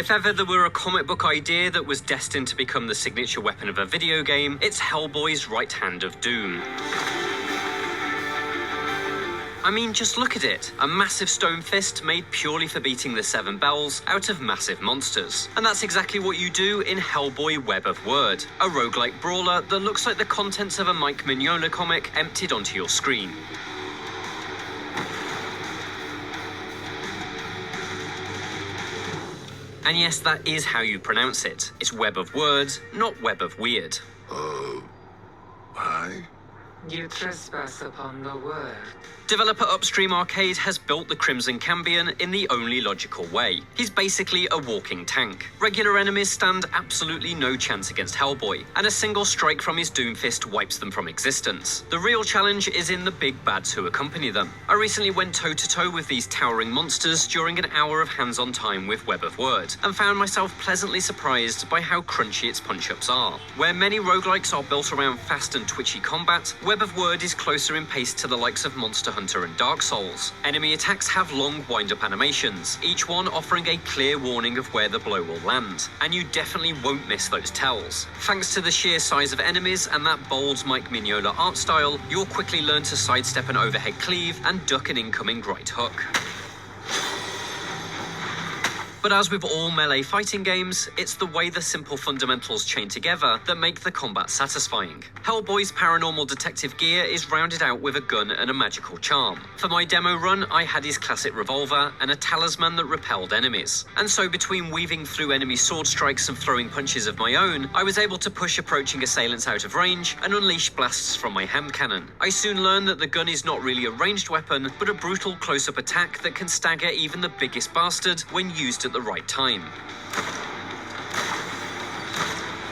If ever there were a comic book idea that was destined to become the signature weapon of a video game, it's Hellboy's right hand of doom. I mean, just look at it. A massive stone fist made purely for beating the 7 bells out of massive monsters. And that's exactly what you do in Hellboy Web of Wyrd, a roguelike brawler that looks like the contents of a Mike Mignola comic emptied onto your screen. And yes, that is how you pronounce it. It's Web of Wyrd, not Web of Weird. Hi? You trespass upon the word. Developer Upstream Arcade has built the Crimson Cambion in the only logical way. He's basically a walking tank. Regular enemies stand absolutely no chance against Hellboy, and a single strike from his Doomfist wipes them from existence. The real challenge is in the big bads who accompany them. I recently went toe-to-toe with these towering monsters during an hour of hands-on time with Web of Wyrd, and found myself pleasantly surprised by how crunchy its punch-ups are. Where many roguelikes are built around fast and twitchy combat, Web of Wyrd is closer in pace to the likes of Monster Hunter and Dark Souls. Enemy attacks have long wind-up animations, each one offering a clear warning of where the blow will land, and you definitely won't miss those tells. Thanks to the sheer size of enemies and that bold Mike Mignola art style, you'll quickly learn to sidestep an overhead cleave and duck an incoming right hook. But as with all melee fighting games, it's the way the simple fundamentals chain together that make the combat satisfying. Hellboy's paranormal detective gear is rounded out with a gun and a magical charm. For my demo run, I had his classic revolver and a talisman that repelled enemies. And so between weaving through enemy sword strikes and throwing punches of my own, I was able to push approaching assailants out of range and unleash blasts from my hand cannon. I soon learned that the gun is not really a ranged weapon, but a brutal close-up attack that can stagger even the biggest bastard when used at the right time.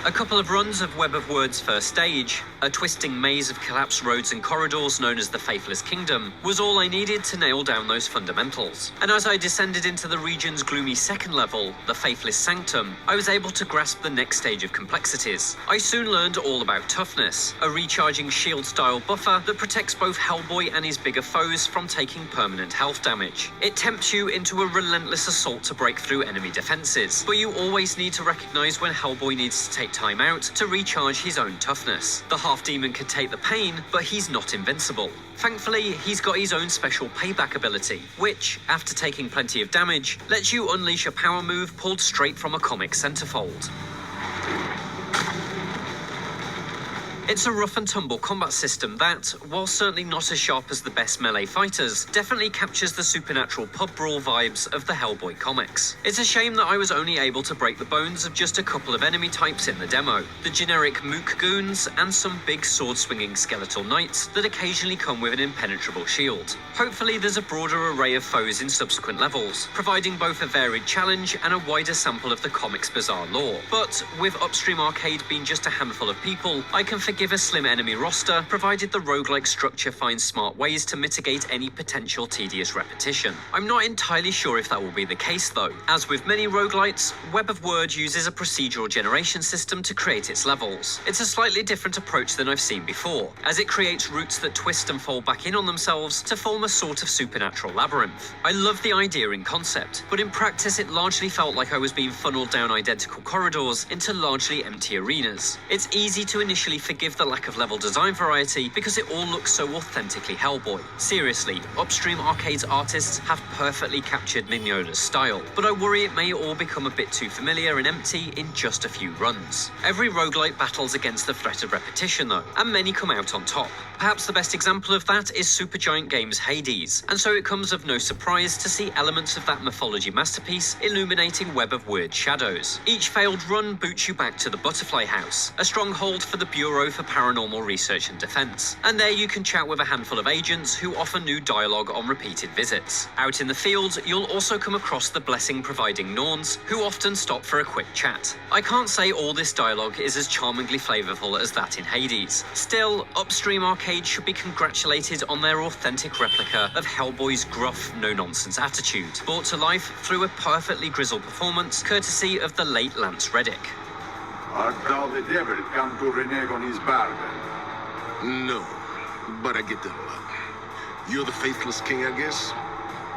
A couple of runs of Web of Wyrd's first stage, a twisting maze of collapsed roads and corridors known as the Faithless Kingdom, was all I needed to nail down those fundamentals. And as I descended into the region's gloomy second level, the Faithless Sanctum, I was able to grasp the next stage of complexities. I soon learned all about toughness, a recharging shield-style buffer that protects both Hellboy and his bigger foes from taking permanent health damage. It tempts you into a relentless assault to break through enemy defenses, but you always need to recognize when Hellboy needs to take time out to recharge his own toughness. The half-demon can take the pain, but he's not invincible. Thankfully, he's got his own special payback ability, which, after taking plenty of damage, lets you unleash a power move pulled straight from a comic centerfold. It's a rough and tumble combat system that, while certainly not as sharp as the best melee fighters, definitely captures the supernatural pub brawl vibes of the Hellboy comics. It's a shame that I was only able to break the bones of just a couple of enemy types in the demo, the generic mook goons and some big sword-swinging skeletal knights that occasionally come with an impenetrable shield. Hopefully there's a broader array of foes in subsequent levels, providing both a varied challenge and a wider sample of the comic's bizarre lore. But with Upstream Arcade being just a handful of people, I can forgive a slim enemy roster, provided the roguelike structure finds smart ways to mitigate any potential tedious repetition. I'm not entirely sure if that will be the case though. As with many roguelites, Web of Wyrd uses a procedural generation system to create its levels. It's a slightly different approach than I've seen before, as it creates routes that twist and fold back in on themselves to form a sort of supernatural labyrinth. I love the idea in concept, but in practice it largely felt like I was being funneled down identical corridors into largely empty arenas. It's easy to initially forgive the lack of level design variety because it all looks so authentically Hellboy. Seriously, Upstream Arcade's artists have perfectly captured Mignola's style, but I worry it may all become a bit too familiar and empty in just a few runs. Every roguelite battles against the threat of repetition though, and many come out on top. Perhaps the best example of that is Supergiant Games' Hades, and so it comes of no surprise to see elements of that mythology masterpiece illuminating Web of Wyrd shadows. Each failed run boots you back to the Butterfly House, a stronghold for the Bureau for Paranormal Research and Defense, and there you can chat with a handful of agents who offer new dialogue on repeated visits. Out in the field, you'll also come across the blessing-providing Norns, who often stop for a quick chat. I can't say all this dialogue is as charmingly flavourful as that in Hades. Still, Upstream Arcade should be congratulated on their authentic replica of Hellboy's gruff, no-nonsense attitude, brought to life through a perfectly grizzled performance courtesy of the late Lance Reddick. Art thou the devil come to renege on his bargain? No, but I get that a lot. You're the Faithless King, I guess?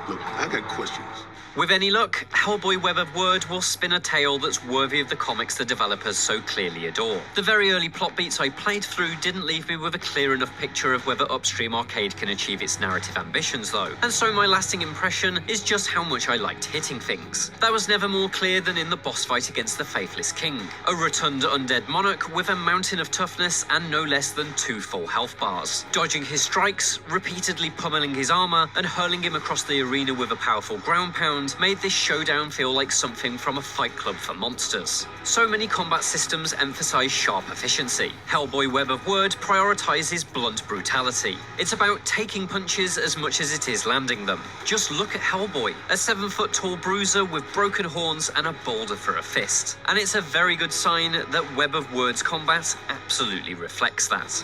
Look, I got questions. With any luck, Hellboy Web of Wyrd will spin a tale that's worthy of the comics the developers so clearly adore. The very early plot beats I played through didn't leave me with a clear enough picture of whether Upstream Arcade can achieve its narrative ambitions though, and so my lasting impression is just how much I liked hitting things. That was never more clear than in the boss fight against the Faithless King, a rotund undead monarch with a mountain of toughness and no less than 2 full health bars. Dodging his strikes, repeatedly pummeling his armor, and hurling him across the arena with a powerful ground pound made this showdown feel like something from a fight club for monsters. So many combat systems emphasize sharp efficiency. Hellboy Web of Wyrd prioritizes blunt brutality. It's about taking punches as much as it is landing them. Just look at Hellboy, a 7-foot-tall bruiser with broken horns and a boulder for a fist. And it's a very good sign that Web of Wyrd's combat absolutely reflects that.